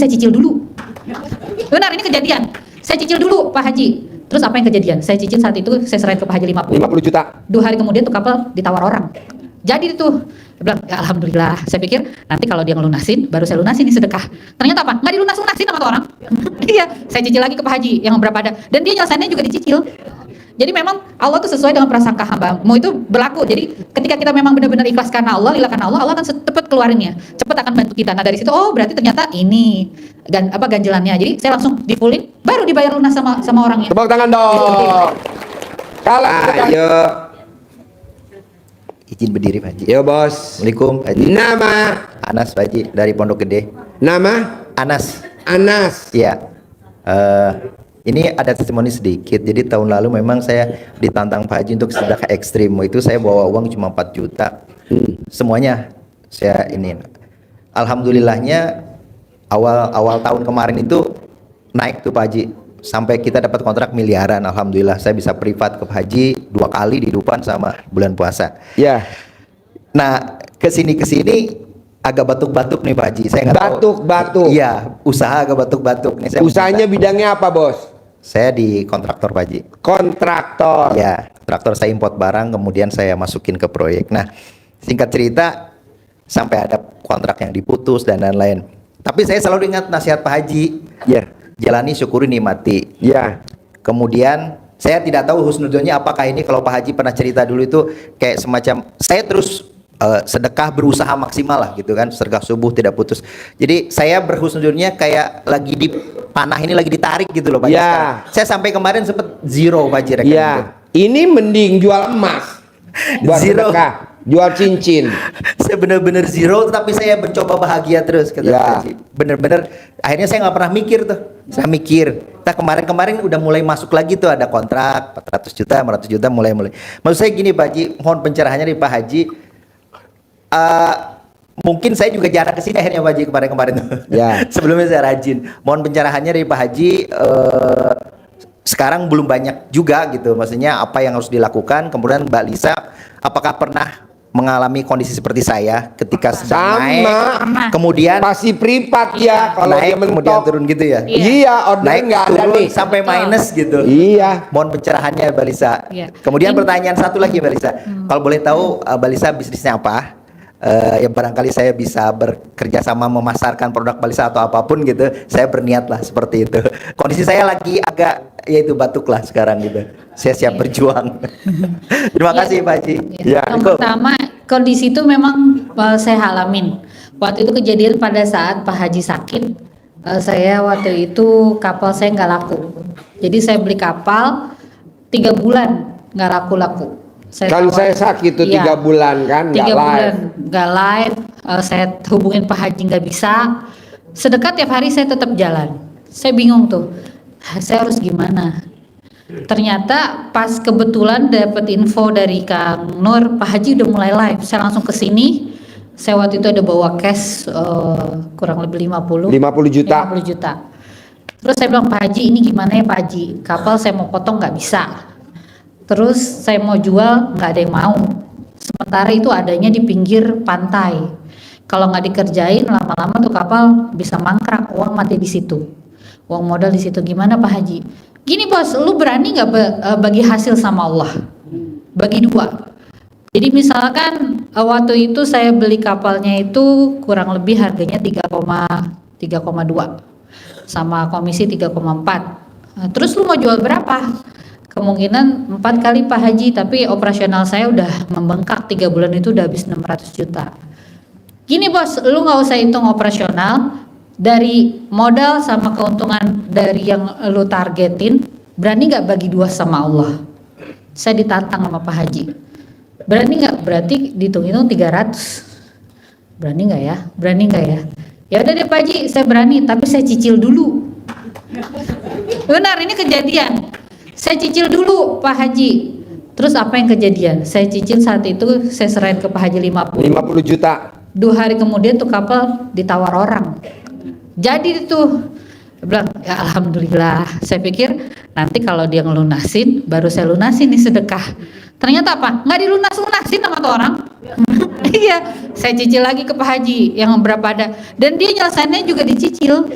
saya cicil dulu. Benar, ini kejadian. Saya cicil dulu Pak Haji. Terus apa yang kejadian? Saya cicil saat itu, saya serahin ke Pak Haji 50 juta. 2 hari kemudian tuh kapal ditawar orang. Jadi itu, dia bilang, ya alhamdulillah. Saya pikir nanti kalau dia ngelunasin, baru saya lunasin nih sedekah. Ternyata apa? Nggak dilunas-lunasin sama tuh orang. Iya, saya cicil lagi ke Pak Haji yang berapa ada. Dan dia nyelesainnya juga dicicil. Jadi memang Allah tuh sesuai dengan prasangka hambamu itu berlaku. Jadi ketika kita memang benar-benar ikhlas karena Allah, lillah karena Allah, Allah akan cepat keluarinnya, cepat akan bantu kita. Nah dari situ, oh berarti ternyata ini ganjelannya. Jadi saya langsung di-fullin, baru dibayar lunas sama orangnya. Tepuk tangan dong. Kalau ayo. Izin berdiri Pak Haji. Yo bos. Assalamualaikum Pak Haji. Nama? Anas Pak Haji dari Pondok Gede. Nama? Anas. Anas. Iya. Ini ada testimoni sedikit. Jadi tahun lalu memang saya ditantang Pak Haji untuk sedekah ekstrim. Itu saya bawa uang cuma 4 juta. Semuanya saya ini. Alhamdulillahnya awal tahun kemarin itu naik tuh Pak Haji. Sampai kita dapat kontrak miliaran. Alhamdulillah saya bisa privat ke Pak Haji 2 kali di depan sama bulan puasa. Ya. Nah kesini agak batuk-batuk nih Pak Haji. Saya nggak tahu. Batuk-batuk. Iya, usaha agak batuk-batuk nih. Saya Usahanya bidangnya apa bos? Saya di kontraktor Pak Haji. Kontraktor. Ya, traktor saya import barang, kemudian saya masukin ke proyek. Nah, singkat cerita, sampai ada kontrak yang diputus dan lain-lain. Tapi saya selalu ingat nasihat Pak Haji. Ya. Jalani, syukuri, nikmati. Ya. Kemudian saya tidak tahu husnudzonnya apakah ini, kalau Pak Haji pernah cerita dulu itu kayak semacam saya terus sedekah berusaha maksimal lah gitu kan, sedekah subuh tidak putus. Jadi saya berhusnudzonnya kayak lagi dipanah ini, lagi ditarik gitu loh Pak Haji. Ya. Saya sampai kemarin sempat zero Pak Haji rekening. Ya. Ini mending jual emas. Buat Zero. sedekah. Jual cincin. Saya benar-benar zero, tapi saya mencoba bahagia terus kata Ya. Pak Haji. Bener-bener akhirnya saya nggak pernah mikir tuh. Saya mikir, nah kemarin udah mulai masuk lagi tuh, ada kontrak 400 juta 500 juta mulai. Maksud saya gini Pak Haji, mohon pencerahannya dari Pak Haji. Mungkin saya juga jarang kesini akhirnya Pak Haji kemarin tuh. Ya. Sebelumnya saya rajin. Mohon pencerahannya dari Pak Haji. Sekarang belum banyak juga gitu, maksudnya apa yang harus dilakukan. Kemudian Mbak Lisa, apakah pernah mengalami kondisi seperti saya ketika sedang naik, kemudian pasti privat ya kalau naik dia mentok. kemudian turun gitu ya? Iya, order Naik nggak ada turun nih. sampai minus gitu. Iya. Mohon pencerahannya Mbak Lisa. Iya. Kemudian pertanyaan satu lagi Mbak Lisa, kalau boleh tahu Mbak Lisa bisnisnya apa? Yang barangkali saya bisa bekerja sama memasarkan produk Mbak Lisa atau apapun gitu, saya berniat lah seperti itu. Kondisi saya lagi agak yaitu batuk lah sekarang gitu. Saya siap berjuang. Terima kasih Pak Haji. Ya. Yang pertama, kondisi itu memang saya alamin. Waktu itu kejadian pada saat Pak Haji sakit. Saya waktu itu kapal saya nggak laku. Jadi saya beli kapal 3 bulan nggak laku-laku. Kan saya sakit tuh 3 bulan kan, nggak 3 live. bulan nggak live. Saya hubungin Pak Haji nggak bisa. Sedekah tiap hari saya tetap jalan. Saya bingung tuh, saya harus gimana? Ternyata pas kebetulan dapat info dari Kang Nur, Pak Haji udah mulai live. Saya langsung ke sini. Saya waktu itu ada bawa cash kurang lebih 50 juta. 50 juta. Terus saya bilang, Pak Haji ini gimana ya Pak Haji? Kapal saya mau potong nggak bisa. Terus saya mau jual nggak ada yang mau. Sementara itu adanya di pinggir pantai. Kalau nggak dikerjain lama-lama tuh kapal bisa mangkrak, uang mati di situ. Uang modal di situ. Gimana Pak Haji? Gini bos, lu berani nggak bagi hasil sama Allah? Bagi 2. Jadi misalkan waktu itu saya beli kapalnya itu kurang lebih harganya 3,2 sama komisi 3,4. Terus lu mau jual berapa? Kemungkinan 4 kali Pak Haji, tapi operasional saya udah membengkak 3 bulan itu udah habis 600 juta. Gini bos, lu nggak usah hitung operasional, dari modal sama keuntungan dari yang lu targetin, berani nggak bagi 2 sama Allah? Saya ditantang sama Pak Haji. Berani nggak? Berarti dihitung-hitung 300. Berani nggak ya? Berani nggak ya? Ya udah deh Pak Haji, saya berani, tapi saya cicil dulu. Benar, ini kejadian. Saya cicil dulu Pak Haji. Terus apa yang kejadian? Saya cicil saat itu, saya serahin ke Pak Haji 50 juta. 2 hari kemudian tuh kapal ditawar orang. Jadi itu bilang, ya alhamdulillah. Saya pikir nanti kalau dia ngelunasin, baru saya lunasin nih sedekah. Ternyata apa? Nggak dilunas-lunasin sama tuh orang. Iya, saya cicil lagi ke Pak Haji yang berapa ada. Dan dia nyelesainnya juga dicicil.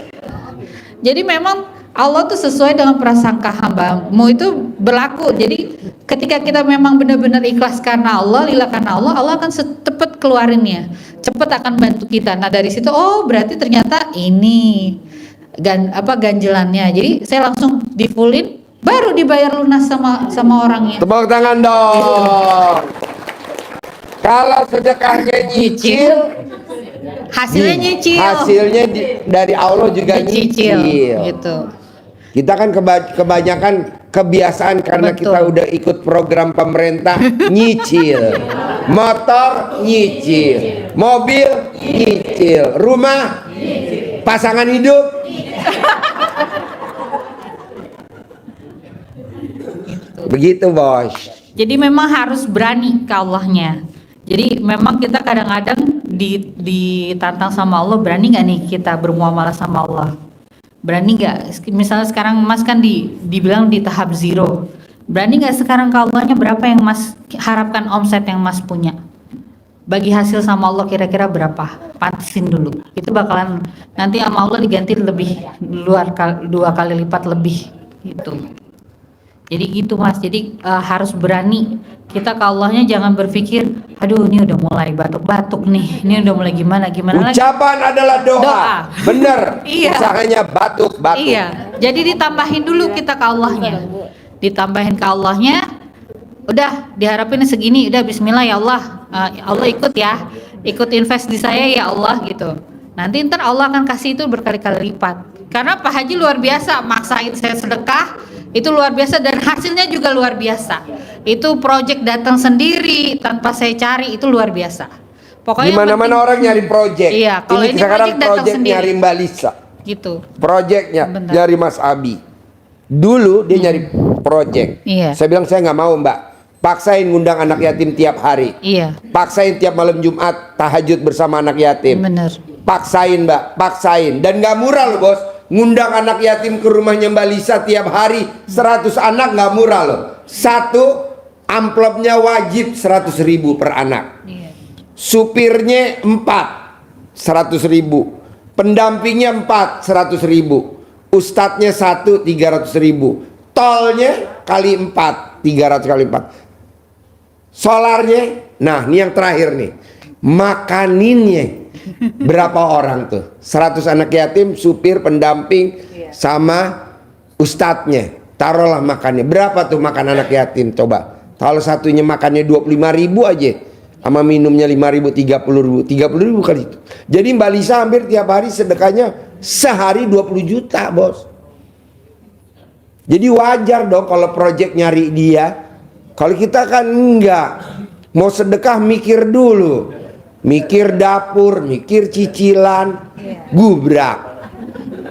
Jadi memang Allah tuh sesuai dengan prasangka hambamu itu berlaku. Jadi ketika kita memang benar-benar ikhlas karena Allah, lillah karena Allah, Allah akan cepat keluarinnya, cepat akan bantu kita. Nah dari situ, oh berarti ternyata ini ganjelannya. Jadi saya langsung di fullin, baru dibayar lunas sama orangnya. Tepuk tangan dong. Kalau sedekahnya nyicil, Hasilnya nyicil. hasilnya dari Allah juga Dicicil, nyicil. gitu. Kita kan kebanyakan kebiasaan karena Betul. kita udah ikut program pemerintah nyicil. Motor nyicil, mobil nyicil, rumah, pasangan hidup. Begitu, Bos. Jadi memang harus berani ke Allahnya. Jadi memang kita kadang-kadang ditantang sama Allah, berani nggak nih kita bermuamalah sama Allah? Berani nggak? Misalnya sekarang Mas kan dibilang di tahap zero. Berani nggak sekarang ke Allahnya berapa yang Mas harapkan omset yang Mas punya? Bagi hasil sama Allah kira-kira berapa? Pantesin dulu. Itu bakalan nanti sama Allah diganti lebih dua kali lipat lebih gitu. Jadi gitu Mas. Jadi harus berani. Kita ke Allahnya jangan berpikir, aduh ini udah mulai batuk-batuk nih. Ini udah mulai gimana lagi. Ucapan adalah doa. Doa. Bener. Iya. Usahanya batuk-batuk. Iya. Jadi ditambahin dulu kita ke Allahnya. Ditambahin ke Allahnya. Udah diharapin segini, udah bismillah ya Allah. Allah ikut ya. Ikut invest di saya ya Allah gitu. Nanti ntar Allah akan kasih itu berkali-kali lipat. Karena Pak Haji luar biasa, maksain saya sedekah itu luar biasa dan hasilnya juga luar biasa. Itu project datang sendiri tanpa saya cari, itu luar biasa. Pokoknya Di mana-mana orang nyari project. Iya, kalau ini sekarang project datang project sendiri. nyari Mbak Lisa. Gitu. Projectnya Benar. nyari Mas Abi. Dulu dia nyari project. Iya. Saya bilang saya nggak mau, Mbak. Paksain ngundang anak yatim tiap hari. Iya. Paksain tiap malam Jumat tahajud bersama anak yatim. Bener. Paksain, Mbak, paksain. Dan nggak murah loh, Bos. Ngundang anak yatim ke rumahnya Mbak Lisa tiap hari 100 anak nggak murah loh. Satu amplopnya wajib 100.000 per anak. Iya. Supirnya 4 100.000. Pendampingnya 4 100.000. Ustadznya 1 300.000. Tolnya kali 4 300 kali 4. Solarnya, nah ini yang terakhir nih. Makaninnya berapa orang tuh? 100 anak yatim, supir, pendamping, sama ustadznya. Taruhlah makannya. Berapa tuh makan anak yatim? Coba. Kalau satunya makannya 25.000 aja, sama minumnya 5.000, 30.000, 30.000 kali itu. Jadi Mbak Lisa hampir tiap hari sedekahnya sehari 20 juta, Bos. Jadi wajar dong kalau project nyari dia. Kalau kita kan enggak. Mau sedekah mikir dulu. Mikir dapur, mikir cicilan, gubrak.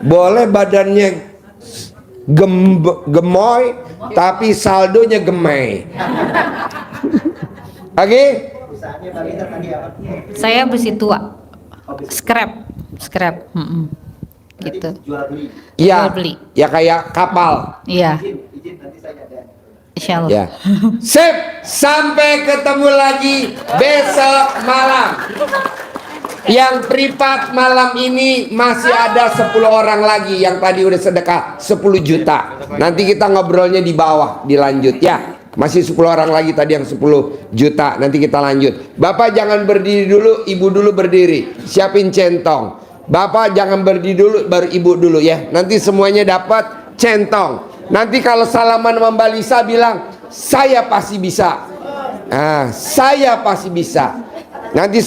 Boleh badannya gemoy, tapi saldonya gemei. Oke? Saya besi tua. Scrap. Gitu. Iya. Jual beli. Ya kayak kapal. Iya. Insya Allah. Ya. Sip, sampai ketemu lagi besok malam. Yang privat malam ini masih ada 10 orang lagi yang tadi udah sedekah 10 juta. Nanti kita ngobrolnya di bawah, dilanjut ya. Masih 10 orang lagi tadi yang 10 juta. Nanti kita lanjut. Bapak jangan berdiri dulu, ibu dulu berdiri. Siapin centong. Bapak jangan berdiri dulu, baru ibu dulu ya. Nanti semuanya dapat centong. Nanti kalau salaman sama Mbak Lisa bilang, saya pasti bisa. Saya pasti bisa. Nanti